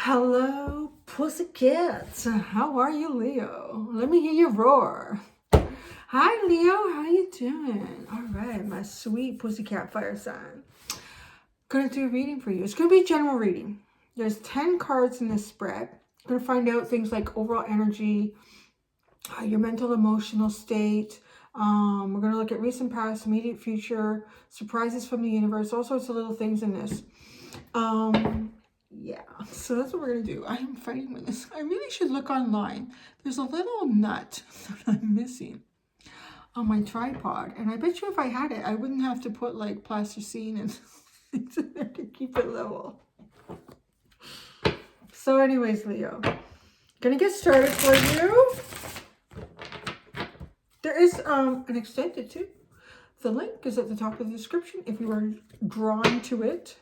Hello, pussycats. How are you, Leo? Let me hear you roar. Hi, Leo. How you doing? All right, my sweet pussycat fire sign. Gonna do a reading for you. It's gonna be a general reading. There's 10 cards in this spread. Gonna find out things like overall energy, your mental, emotional state. We're gonna look at recent past, immediate future, surprises from the universe, all sorts of little things in this. Yeah, so that's what we're gonna do. I am fighting with this. I really should look online. There's a little nut that I'm missing on my tripod, and I bet you if I had it, I wouldn't have to put like plasticine and things in there to keep it level. So anyways, Leo, gonna get started for you. There is an extended too. The link is at the top of the description if you are drawn to it.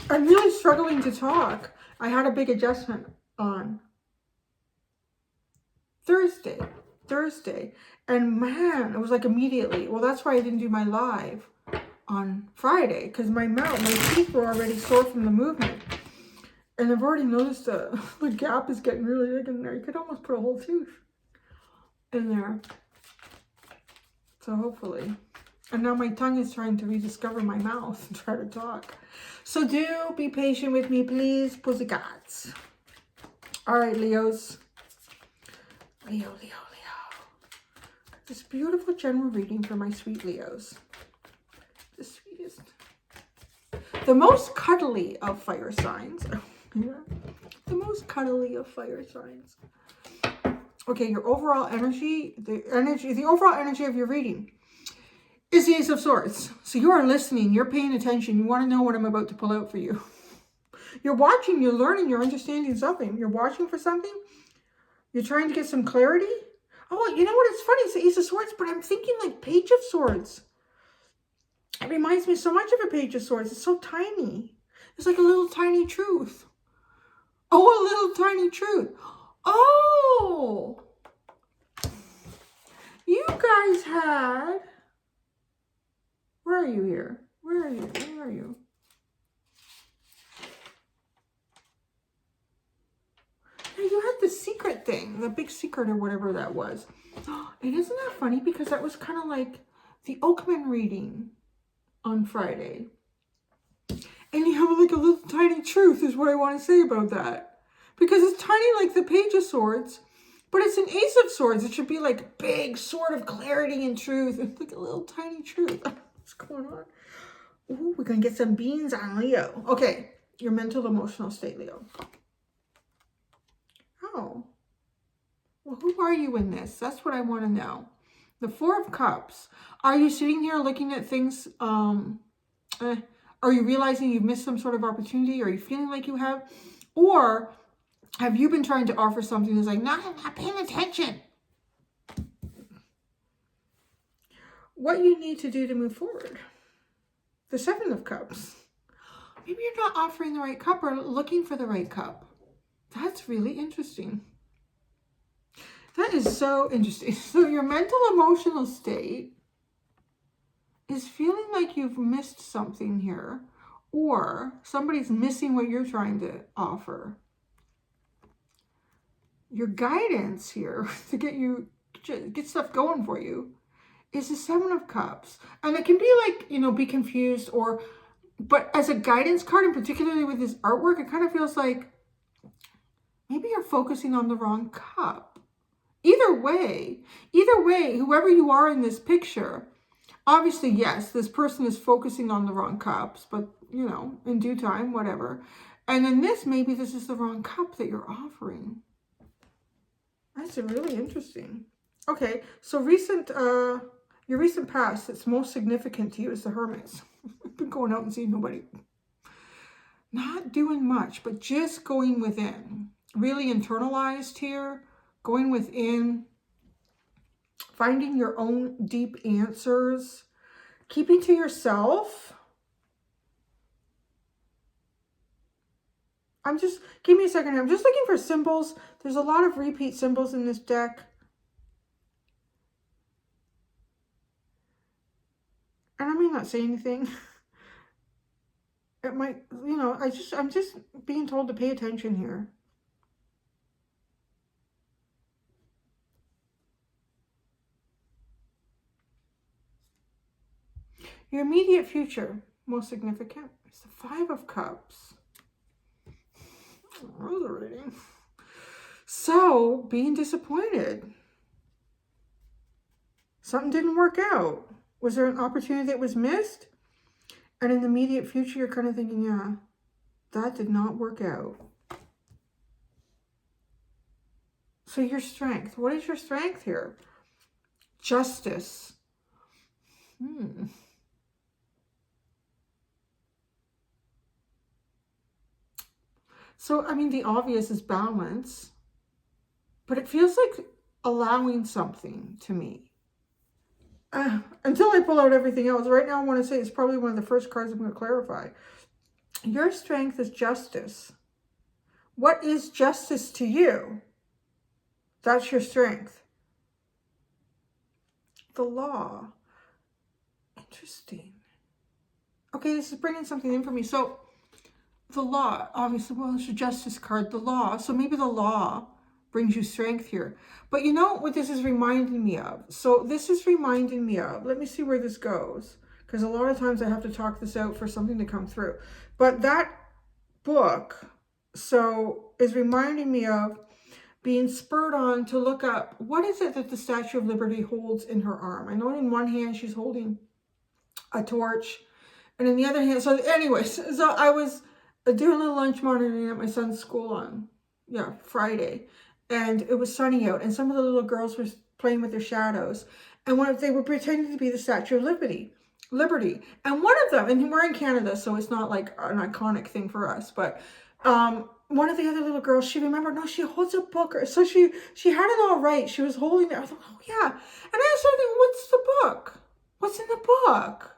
I'm really struggling to talk. I had a big adjustment on Thursday, and man, it was like immediately. Well, that's why I didn't do my live on Friday, because my teeth were already sore from the movement. And I've already noticed the gap is getting really big in there. You could almost put a whole tooth in there. So hopefully. And now my tongue is trying to rediscover my mouth and try to talk. So do be patient with me, please, pussycats. All right, Leos. Leo. This beautiful general reading for my sweet Leos. The sweetest. The most cuddly of fire signs. The most cuddly of fire signs. Okay, your overall energy, the overall energy of your reading is the Ace of Swords. So you are listening, you're paying attention, you want to know what I'm about to pull out for you. You're watching, you're learning, you're understanding something. You're watching for something. You're trying to get some clarity. Oh, you know what? It's funny, it's the Ace of Swords, but I'm thinking like Page of Swords. It reminds me so much of a Page of Swords. It's so tiny. It's like a little tiny truth. Oh, a little tiny truth. Oh! You guys had... Where are you here? Where are you? Where are you? Now you had the secret thing, the big secret or whatever that was. And isn't that funny? Because that was kind of like the Oakman reading on Friday. And you have like a little tiny truth is what I want to say about that. Because it's tiny like the Page of Swords, but it's an Ace of Swords. It should be like a big sword of clarity and truth. It's like a little tiny truth. What's going on? Ooh, we're going to get some beans on Leo. Okay, your mental, emotional state, Leo. Oh. Well, who are you in this? That's what I want to know. The Four of Cups. Are you sitting here looking at things? Are you realizing you've missed some sort of opportunity? Are you feeling like you have? Or have you been trying to offer something that's like, no, I'm not paying attention? What you need to do to move forward. The Seven of Cups. Maybe you're not offering the right cup or looking for the right cup. That's really interesting. That is so interesting. So your mental emotional state is feeling like you've missed something here, or somebody's missing what you're trying to offer. Your guidance here to get stuff going for you is the Seven of Cups. And it can be like, be confused but as a guidance card, and particularly with this artwork, it kind of feels like maybe you're focusing on the wrong cup. Either way, whoever you are in this picture, obviously, yes, this person is focusing on the wrong cups, but, in due time, whatever. And in this, maybe this is the wrong cup that you're offering. That's really interesting. Okay, so your recent past that's most significant to you is the Hermits. I've been going out and seeing nobody. Not doing much, but just going within. Really internalized here. Going within. Finding your own deep answers. Keeping to yourself. Give me a second here. I'm just looking for symbols. There's a lot of repeat symbols in this deck. And I may not say anything. It might, you know, I'm just being told to pay attention here. Your immediate future, most significant, is the Five of Cups. Reading. So, being disappointed. Something didn't work out. Was there an opportunity that was missed? And in the immediate future, you're kind of thinking, yeah, that did not work out. So your strength. What is your strength here? Justice. So, I mean, the obvious is balance, but it feels like allowing something to me. Until I pull out everything else. Right now, I want to say it's probably one of the first cards I'm going to clarify. Your strength is justice. What is justice to you? That's your strength. The law. Interesting. Okay, this is bringing something in for me. So, the law, obviously, well, it's a justice card, the law. So maybe the law brings you strength here. But you know what this is reminding me of? So this is reminding me of, let me see where this goes. Because a lot of times I have to talk this out for something to come through. But that book, so, is reminding me of being spurred on to look up, what is it that the Statue of Liberty holds in her arm? I know in one hand she's holding a torch. And in the other hand, so anyways, so I was doing a little lunch monitoring at my son's school on, Friday. And it was sunny out. And some of the little girls were playing with their shadows. And they were pretending to be the Statue of Liberty. And one of them, and we're in Canada, so it's not like an iconic thing for us. But one of the other little girls, she remembered, no, she holds a book. So she had it all right. She was holding it. I thought, oh, yeah. And I started thinking, what's the book? What's in the book?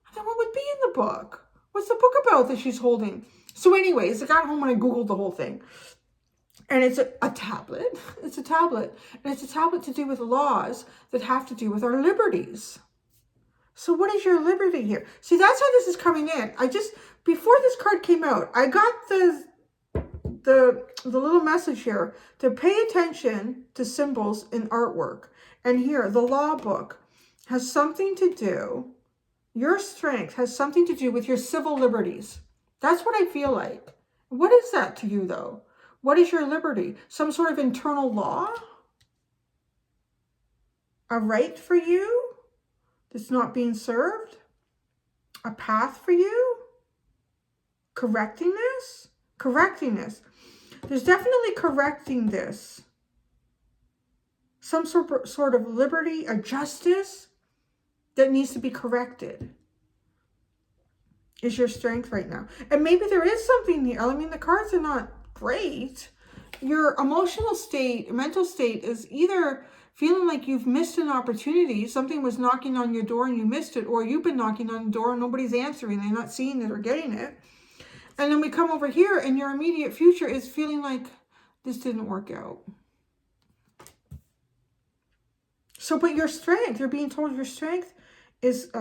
I thought, what would be in the book? What's the book about that she's holding? So anyways, I got home and I Googled the whole thing. And it's a tablet. It's a tablet. And it's a tablet to do with laws that have to do with our liberties. So what is your liberty here? See, that's how this is coming in. Before this card came out, I got the little message here to pay attention to symbols in artwork. And here, the law book has something to do. Your strength has something to do with your civil liberties. That's what I feel like. What is that to you, though? What is your liberty? Some sort of internal law? A right for you that's not being served? A path for you? Correcting this? Correcting this. There's definitely correcting this. Some sort of liberty, a justice that needs to be corrected is your strength right now. And maybe there is something here. I mean, the cards are not great. Your emotional state, mental state is either feeling like you've missed an opportunity, something was knocking on your door and you missed it, or you've been knocking on the door and nobody's answering, they're not seeing it or getting it. And then we come over here and your immediate future is feeling like this didn't work out. So, but your strength, you're being told your strength is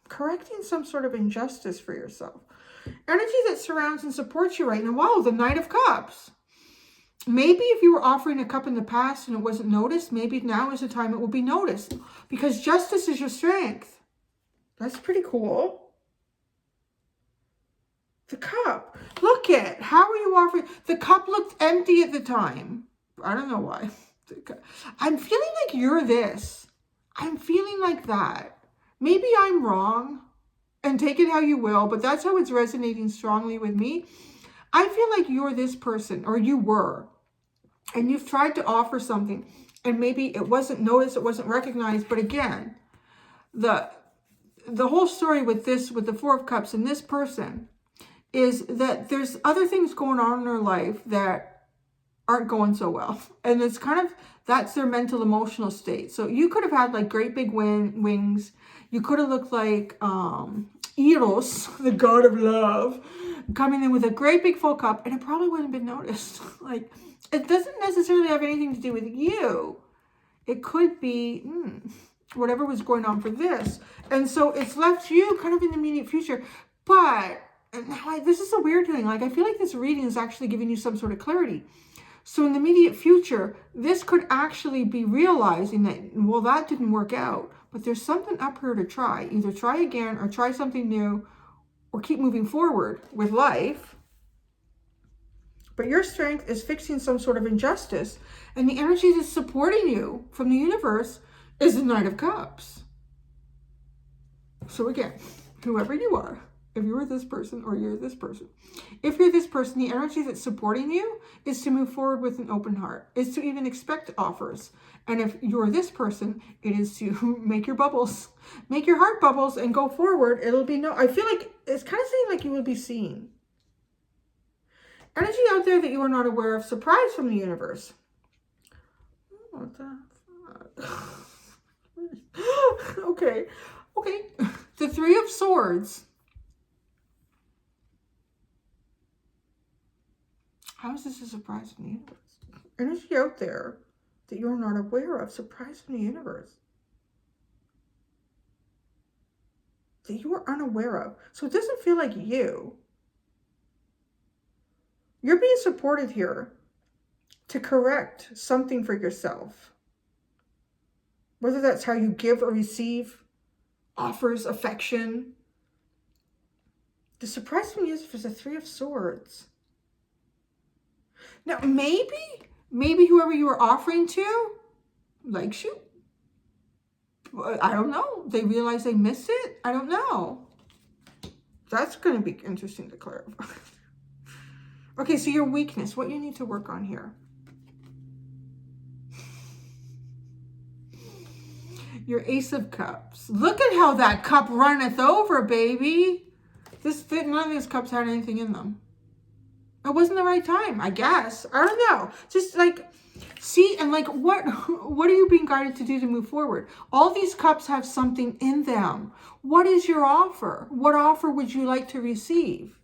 correcting some sort of injustice for yourself. Energy that surrounds and supports you right now. Wow, the Knight of Cups. Maybe if you were offering a cup in the past and it wasn't noticed, maybe now is the time it will be noticed. Because justice is your strength. That's pretty cool. The cup. Look at, how are you offering? The cup looked empty at the time. I don't know why. I'm feeling like you're this. I'm feeling like that. Maybe I'm wrong, and take it how you will, but that's how it's resonating strongly with me. I feel like you're this person, or you were, and you've tried to offer something, and maybe it wasn't noticed, it wasn't recognized. But again, the whole story with the Four of Cups and this person is that there's other things going on in their life that aren't going so well. And it's kind of, that's their mental emotional state. So you could have had like great big wings. You could have looked like Eros, the god of love, coming in with a great big full cup, and it probably wouldn't have been noticed. Like, it doesn't necessarily have anything to do with you. It could be whatever was going on for this. And so it's left you kind of in the immediate future. But and now this is a weird thing. Like, I feel like this reading is actually giving you some sort of clarity. So in the immediate future, this could actually be realizing that, well, that didn't work out, but there's something up here to try. Either try again or try something new or keep moving forward with life. But your strength is fixing some sort of injustice, and the energy that's supporting you from the universe is the Knight of Cups. So again, whoever you are, if you are this person or you're this person, if you're this person, the energy that's supporting you is to move forward with an open heart, is to even expect offers. And if you're this person, it is to make your bubbles, make your heart bubbles and go forward. It'll be I feel like it's kind of saying like you will be seen. Energy out there that you are not aware of, surprise from the universe. What the fuck? Okay. The Three of Swords. How is this a surprise from the universe? Energy out there that you're not aware of, surprise from the universe. That you are unaware of. So it doesn't feel like you. You're being supported here to correct something for yourself. Whether that's how you give or receive offers, affection. The surprise from the universe is the Three of Swords. Now, maybe whoever you were offering to likes you. I don't know. They realize they missed it. I don't know. That's going to be interesting to clarify. Okay, so your weakness, what you need to work on here. Your Ace of Cups. Look at how that cup runneth over, baby. None of these cups had anything in them. It wasn't the right time, I guess. I don't know. Just like, see, and like, what are you being guided to do to move forward? All these cups have something in them. What is your offer? What offer would you like to receive?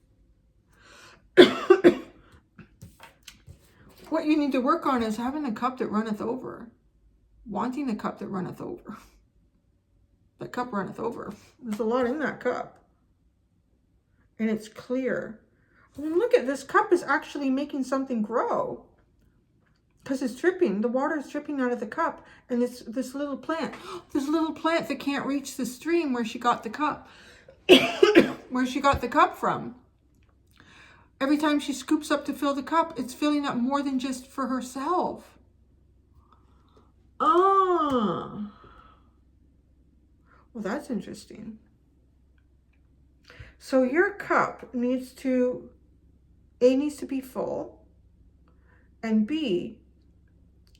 What you need to work on is having a cup that runneth over. Wanting a cup that runneth over. That cup runneth over. There's a lot in that cup. And it's clear. And look at this cup is actually making something grow. Because it's dripping. The water is dripping out of the cup. And it's this little plant. This little plant that can't reach the stream where she got the cup. Where she got the cup from. Every time she scoops up to fill the cup, it's filling up more than just for herself. Ah. Well, that's interesting. So your cup needs to, A, needs to be full, and B,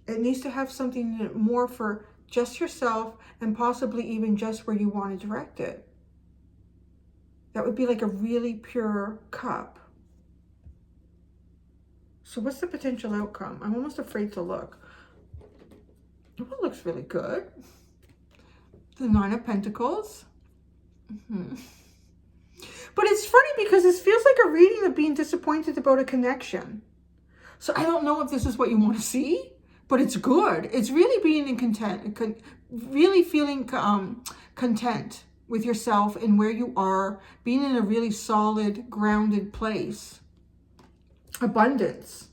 it needs to have something in it more for just yourself and possibly even just where you want to direct it. That would be like a really pure cup. So what's the potential outcome? I'm almost afraid to look. Oh, it looks really good. The Nine of Pentacles. But it's funny because this feels like a reading of being disappointed about a connection. So I don't know if this is what you want to see, but it's good. It's really being in content, really feeling content with yourself and where you are, being in a really solid, grounded place. Abundance.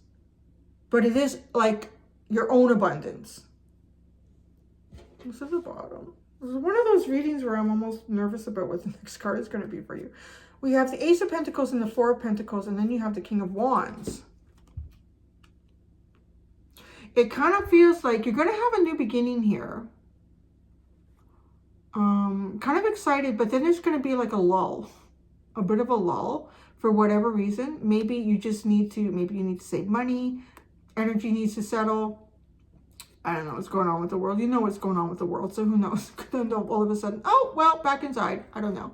But it is like your own abundance. What's at the bottom? This is one of those readings where I'm almost nervous about what the next card is going to be for you. We have the Ace of Pentacles and the Four of Pentacles, and then you have the King of Wands. It kind of feels like you're going to have a new beginning here. Kind of excited, but then there's going to be like a lull. A bit of a lull for whatever reason. Maybe you just need to, maybe you need to save money. Energy needs to settle. I don't know what's going on with the world. You know what's going on with the world, so who knows? Then all of a sudden, oh, well, back inside. I don't know.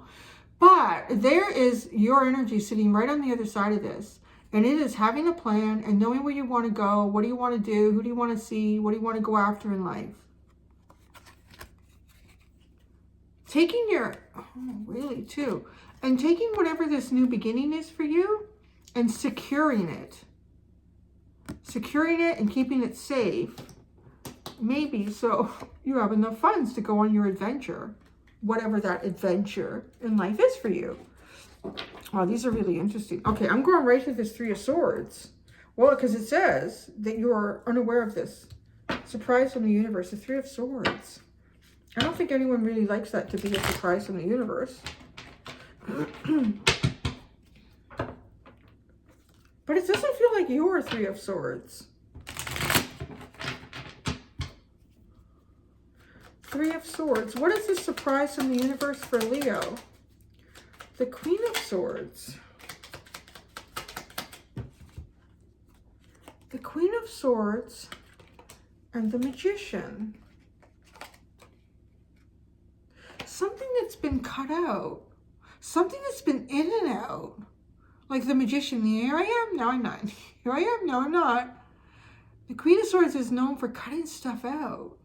But there is your energy sitting right on the other side of this. And it is having a plan and knowing where you want to go. What do you want to do? Who do you want to see? What do you want to go after in life? Taking your, oh, really too. And taking whatever this new beginning is for you and securing it. Securing it and keeping it safe. Maybe so you have enough funds to go on your adventure. Whatever that adventure in life is for you. Wow, these are really interesting. Okay, I'm going right to this Three of Swords. Well, because it says that you are unaware of this. Surprise from the universe, the Three of Swords. I don't think anyone really likes that to be a surprise from the universe. But it doesn't feel like you're Three of Swords. Three of Swords. What is the surprise from the universe for Leo? The Queen of Swords. The Queen of Swords and the Magician. Something that's been cut out. Something that's been in and out. Like the Magician. Here I am, now I'm not. Here I am, now I'm not. The Queen of Swords is known for cutting stuff out.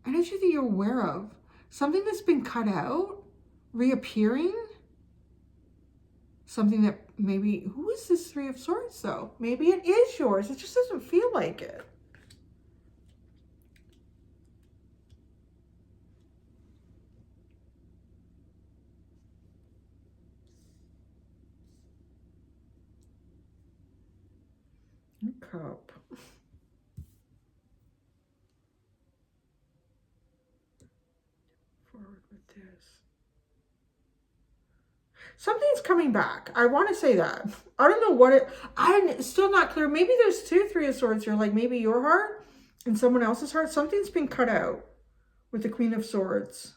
Energy that you're aware of. Something that's been cut out. Reappearing. Something that maybe... Who is this Three of Swords, though? Maybe it is yours. It just doesn't feel like it. Cup. Forward with this. Something's coming back. I want to say that. I don't know what it... I'm still not clear. Maybe there's two Three of Swords here. Like maybe your heart and someone else's heart. Something's been cut out with the Queen of Swords.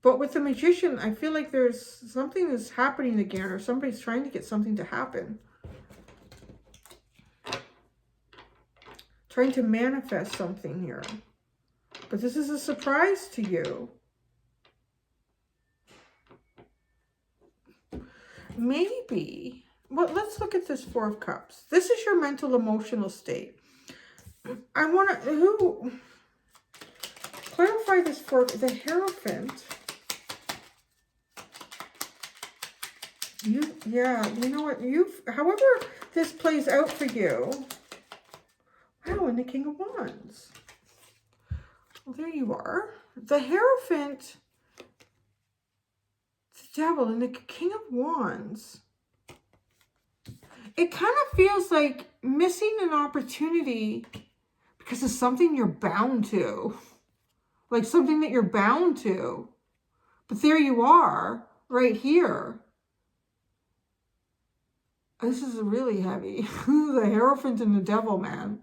But with the Magician, I feel like there's something that's happening again, or somebody's trying to get something to happen. Trying to manifest something here. But this is a surprise to you. Maybe. Well, let's look at this Four of Cups. This is your mental, emotional state. I want to... Clarify this for the Hierophant. Yeah, you know what? However this plays out for you... Wow, and the King of Wands. Well, there you are. The Hierophant, the Devil, and the King of Wands. It kind of feels like missing an opportunity because of something you're bound to. Like something that you're bound to. But there you are, right here. This is really heavy. The Hierophant and the Devil, man.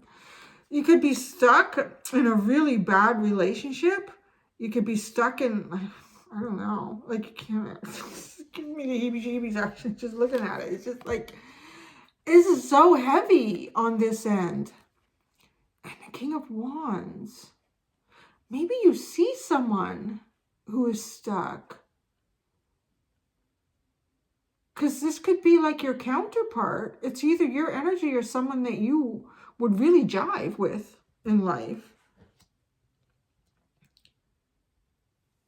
You could be stuck in a really bad relationship. You could be stuck in, I don't know, like you can't, it's giving me the heebie-jeebies actually just looking at it. It's just like, this is so heavy on this end. And the King of Wands. Maybe you see someone who is stuck. Because this could be like your counterpart. It's either your energy or someone that you would really jive with in life.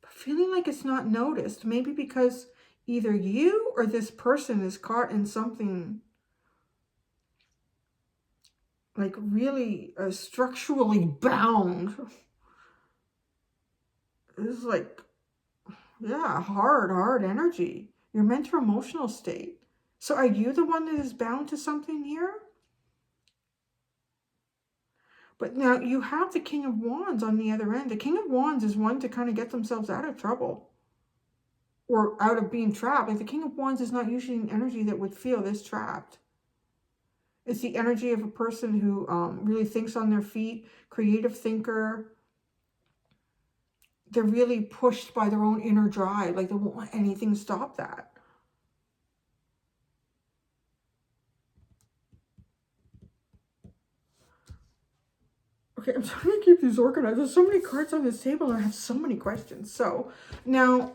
But feeling like it's not noticed. Maybe because either you or this person is caught in something like really structurally bound. It's like, yeah, hard energy. Your mental emotional state. So are you the one that is bound to something here? But now you have the King of Wands on the other end. The King of Wands is one to kind of get themselves out of trouble. Or out of being trapped. Like the King of Wands is not usually an energy that would feel this trapped. It's the energy of a person who really thinks on their feet. Creative thinker. They're really pushed by their own inner drive. Like they won't let anything stop that. Okay, I'm trying to keep these organized. There's so many cards on this table and I have so many questions. So now,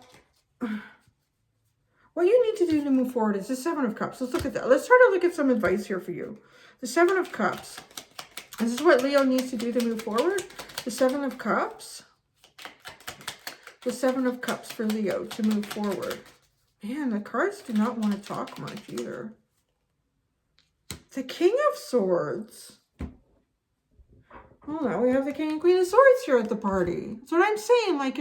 what you need to do to move forward is the Seven of Cups. Let's look at that. Let's try to look at some advice here for you. The Seven of Cups. This is what Leo needs to do to move forward. The Seven of Cups. The Seven of Cups for Leo to move forward. Man, the cards do not want to talk much either. The King of Swords. Well, now we have the King and Queen of Swords here at the party. That's what I'm saying. Like,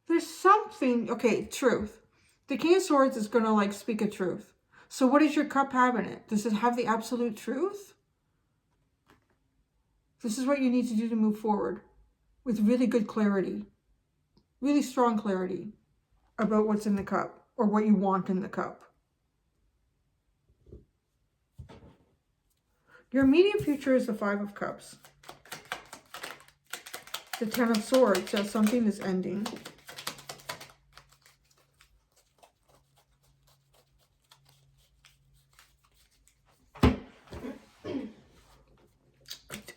There's something, okay, truth. The King of Swords is going to like speak a truth. So what does your cup have in it? Does it have the absolute truth? This is what you need to do to move forward with really good clarity, really strong clarity about what's in the cup or what you want in the cup. Your immediate future is the Five of Cups. The Ten of Swords says something is ending.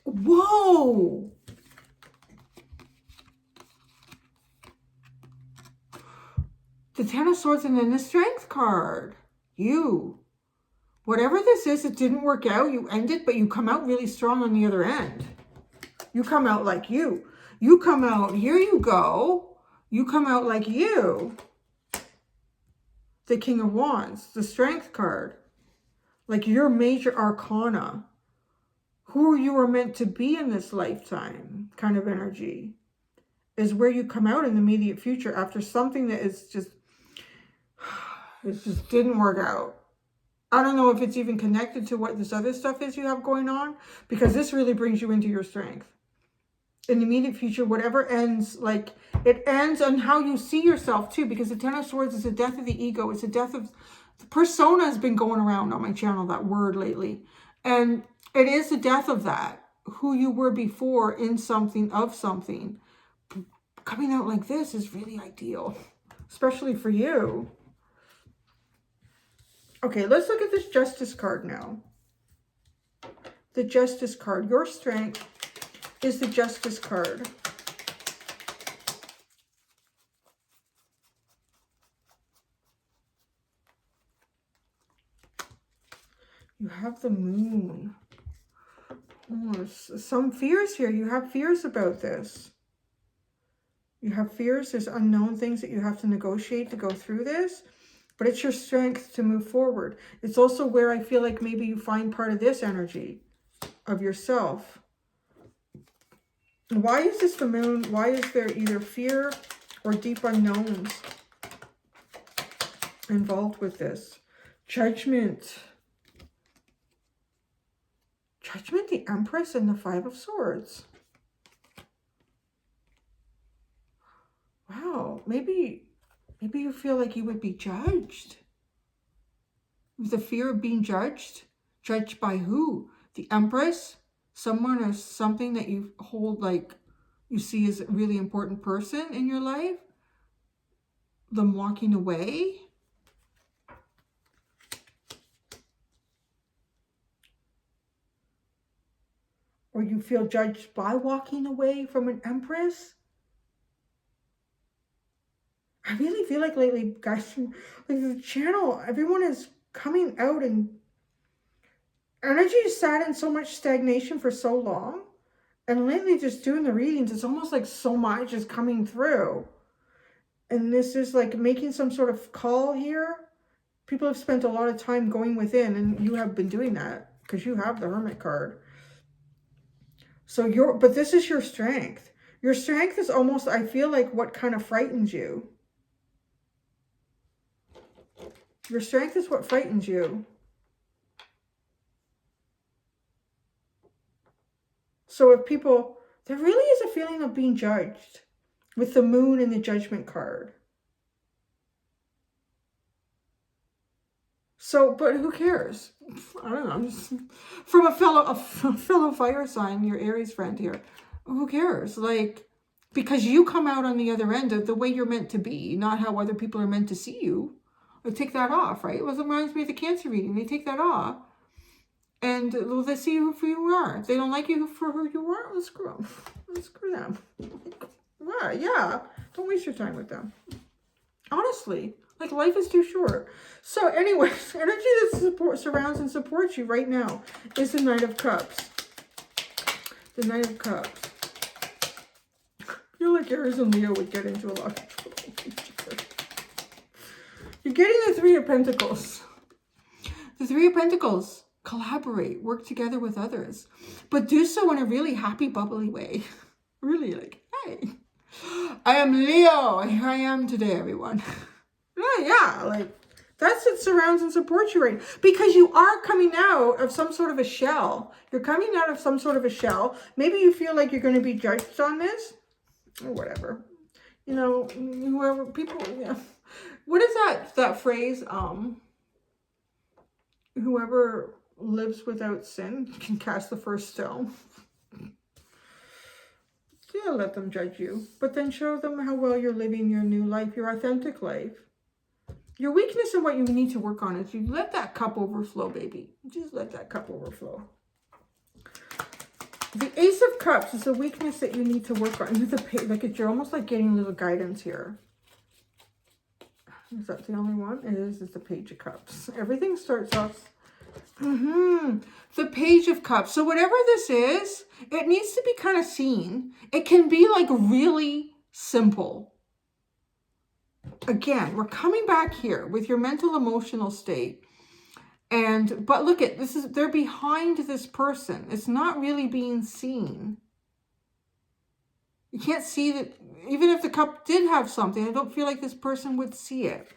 Whoa! The Ten of Swords and then the Strength card. You. Whatever this is, it didn't work out. You end it, but you come out really strong on the other end. You come out like you. You come out, here you go. You come out like you. The King of Wands, the Strength card. Like your major arcana. Who you are meant to be in this lifetime kind of energy is where you come out in the immediate future after something that is just, it just didn't work out. I don't know if it's even connected to what this other stuff is you have going on, because this really brings you into your strength. In the immediate future, whatever ends, like it ends on how you see yourself too, because the Ten of Swords is the death of the ego. It's a death of, the persona has been going around on my channel, that word lately. And it is the death of that, who you were before in something, of something. Coming out like this is really ideal, especially for you. Okay, let's look at this Justice card now. The Justice card. Your strength is the Justice card. You have the Moon. Oh, some fears here. You have fears about this. You have fears. There's unknown things that you have to negotiate to go through this. But it's your strength to move forward. It's also where I feel like maybe you find part of this energy of yourself. Why is this the Moon? Why is there either fear or deep unknowns involved with this? Judgment. Judgment, the Empress, and the Five of Swords. Wow, maybe you feel like you would be judged. The fear of being judged. Judged by who? The Empress? Someone or something that you hold, like, you see as a really important person in your life? Them walking away? Or you feel judged by walking away from an Empress? I really feel like lately, guys, like the channel, everyone is coming out and energy has sat in so much stagnation for so long. And lately just doing the readings, it's almost like so much is coming through. And this is like making some sort of call here. People have spent a lot of time going within, and you have been doing that because you have the Hermit card. So but this is your strength. Your strength is almost, I feel like, what kind of frightens you. Your strength is what frightens you. So if people, there really is a feeling of being judged with the Moon and the Judgment card. So, but who cares? I don't know. Just, from a fellow fire sign, your Aries friend here. Who cares? Like, because you come out on the other end of the way you're meant to be, not how other people are meant to see you. Or take that off, right? It reminds me of the Cancer reading. They take that off. And well, they see you for who you are. If they don't like you for who you are, let's screw them. Let's screw them. Yeah. Don't waste your time with them. Honestly. Like, life is too short. So, anyways, energy that surrounds and supports you right now is the Knight of Cups. The Knight of Cups. I feel like Aries and Leo would get into a lot of trouble. You're getting the Three of Pentacles. The Three of Pentacles. Collaborate. Work together with others. But do so in a really happy, bubbly way. Really like, hey. I am Leo. Here I am today, everyone. Yeah, like that's what surrounds and supports you right now. Because you are coming out of some sort of a shell. You're coming out of some sort of a shell. Maybe you feel like you're going to be judged on this or whatever. You know, whoever people, yeah. What is that phrase? Whoever lives without sin can cast the first stone. Yeah, let them judge you, but then show them how well you're living your new life, your authentic life. Your weakness and what you need to work on is you let that cup overflow, baby. Just let that cup overflow. The Ace of Cups is a weakness that you need to work on. Like you're almost like getting a little guidance here. Is that the only one? It is. It's the Page of Cups. Everything starts off. The Page of Cups. So whatever this is, it needs to be kind of seen. It can be like really simple. Again, we're coming back here with your mental emotional state. But look at this, they're behind this person. It's not really being seen. You can't see that. Even if the cup did have something, I don't feel like this person would see it.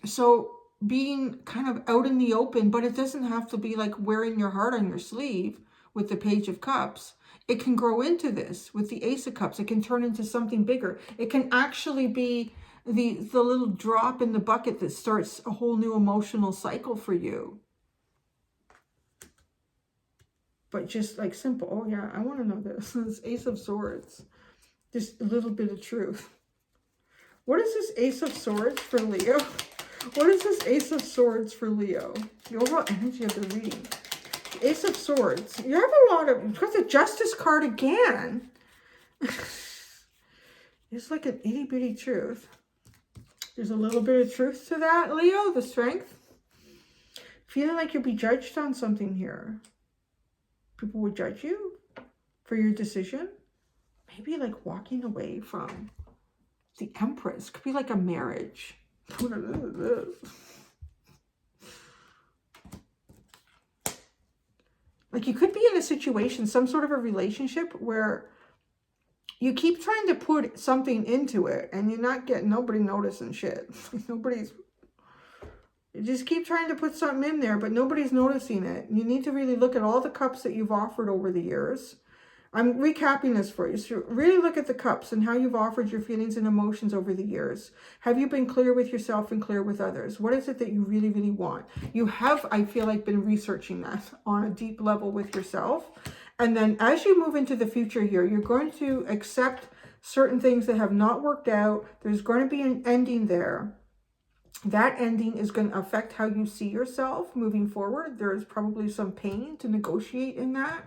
So being kind of out in the open, but it doesn't have to be like wearing your heart on your sleeve with the Page of Cups. It can grow into this with the Ace of Cups. It can turn into something bigger. It can actually be the little drop in the bucket that starts a whole new emotional cycle for you. But just like simple. Oh yeah, I want to know this. This Ace of Swords. Just a little bit of truth. What is this Ace of Swords for Leo? What is this Ace of Swords for Leo? The overall energy of the reading. The Ace of Swords. You have a lot of... You've got the Justice card again. It's like an itty bitty truth. There's a little bit of truth to that, Leo. The Strength. Feeling like you'll be judged on something here. People would judge you for your decision. Maybe like walking away from the Empress. Could be like a marriage. What is this? Like you could be in a situation, some sort of a relationship where you keep trying to put something into it and you're not getting, nobody noticing shit. You just keep trying to put something in there, but nobody's noticing it. You need to really look at all the cups that you've offered over the years. I'm recapping this for you. So really look at the cups and how you've offered your feelings and emotions over the years. Have you been clear with yourself and clear with others? What is it that you really, really want? You have, I feel like, been researching that on a deep level with yourself. And then as you move into the future here, you're going to accept certain things that have not worked out. There's going to be an ending there. That ending is going to affect how you see yourself moving forward. There's probably some pain to negotiate in that.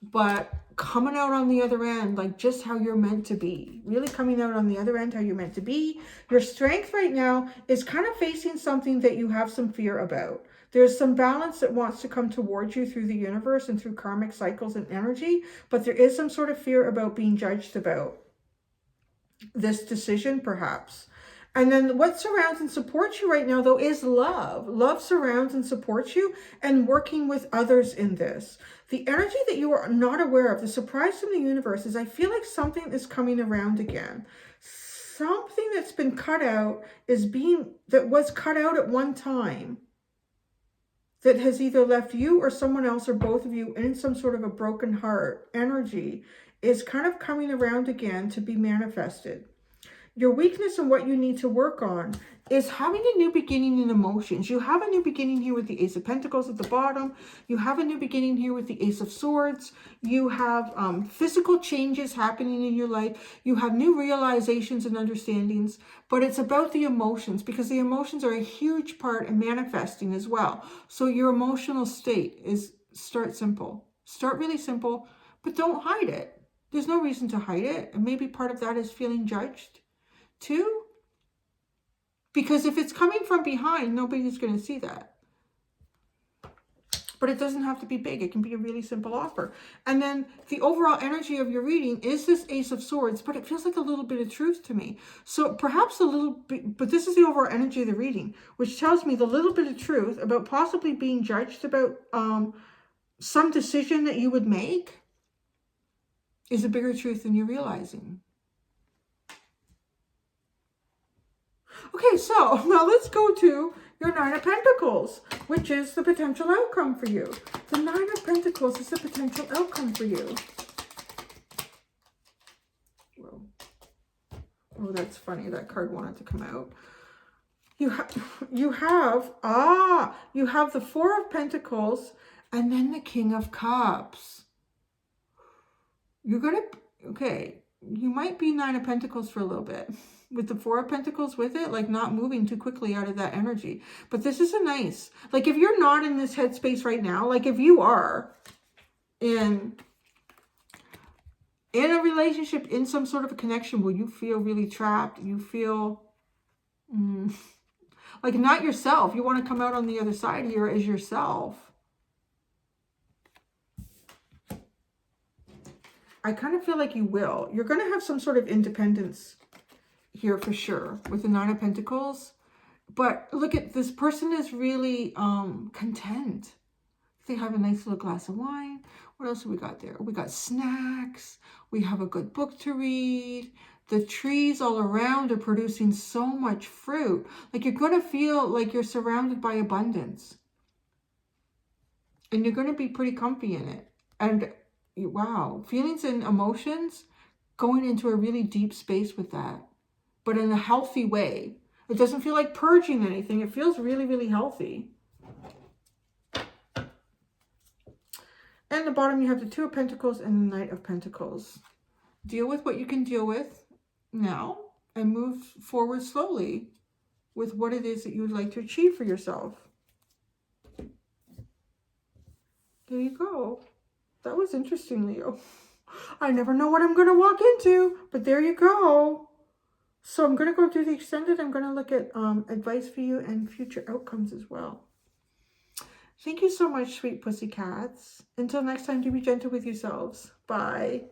But coming out on the other end, like just how you're meant to be. Really coming out on the other end, how you're meant to be. Your Strength right now is kind of facing something that you have some fear about. There's some balance that wants to come towards you through the universe and through karmic cycles and energy. But there is some sort of fear about being judged about this decision, perhaps. And then what surrounds and supports you right now, though, is love. Love surrounds and supports you and working with others in this. The energy that you are not aware of, the surprise from the universe is I feel like something is coming around again. Something that's been cut out that was cut out at one time that has either left you or someone else or both of you in some sort of a broken heart energy is kind of coming around again to be manifested. Your weakness and what you need to work on is having a new beginning in emotions. You have a new beginning here with the Ace of Pentacles at the bottom. You have a new beginning here with the Ace of Swords. You have physical changes happening in your life. You have new realizations and understandings, but it's about the emotions because the emotions are a huge part in manifesting as well. So your emotional state is start simple. Start really simple, but don't hide it. There's no reason to hide it. And maybe part of that is feeling judged too, because if it's coming from behind, nobody's going to see that. But it doesn't have to be big. It can be a really simple offer. And then the overall energy of your reading is this Ace of Swords, but it feels like a little bit of truth to me. So perhaps a little bit, but this is the overall energy of the reading, which tells me the little bit of truth about possibly being judged about some decision that you would make is a bigger truth than you're realizing. Okay, so now let's go to your Nine of Pentacles, which is the potential outcome for you. The Nine of Pentacles is the potential outcome for you. Whoa. Oh, that's funny. That card wanted to come out. You have the Four of Pentacles and then the King of Cups. Okay, you might be Nine of Pentacles for a little bit. With the Four of Pentacles with it, like not moving too quickly out of that energy. But this is a nice, like if you're not in this headspace right now, like if you are in a relationship, in some sort of a connection where you feel really trapped, you feel like not yourself. You want to come out on the other side here as yourself. I kind of feel like you will. You're going to have some sort of independence here for sure with the Nine of Pentacles. But look at this person is really content. They have a nice little glass of wine. What else have we got there? We got snacks. We have a good book to read. The trees all around are producing so much fruit. Like you're going to feel like you're surrounded by abundance. And you're going to be pretty comfy in it. And wow, feelings and emotions going into a really deep space with that. But in a healthy way. It doesn't feel like purging anything. It feels really, really healthy. And the bottom, you have the Two of Pentacles and the Knight of Pentacles. Deal with what you can deal with now and move forward slowly with what it is that you would like to achieve for yourself. There you go. That was interesting, Leo. I never know what I'm going to walk into, but there you go. So I'm going to go through the extended. I'm going to look at advice for you and future outcomes as well. Thank you so much, sweet pussycats. Until next time, do be gentle with yourselves. Bye.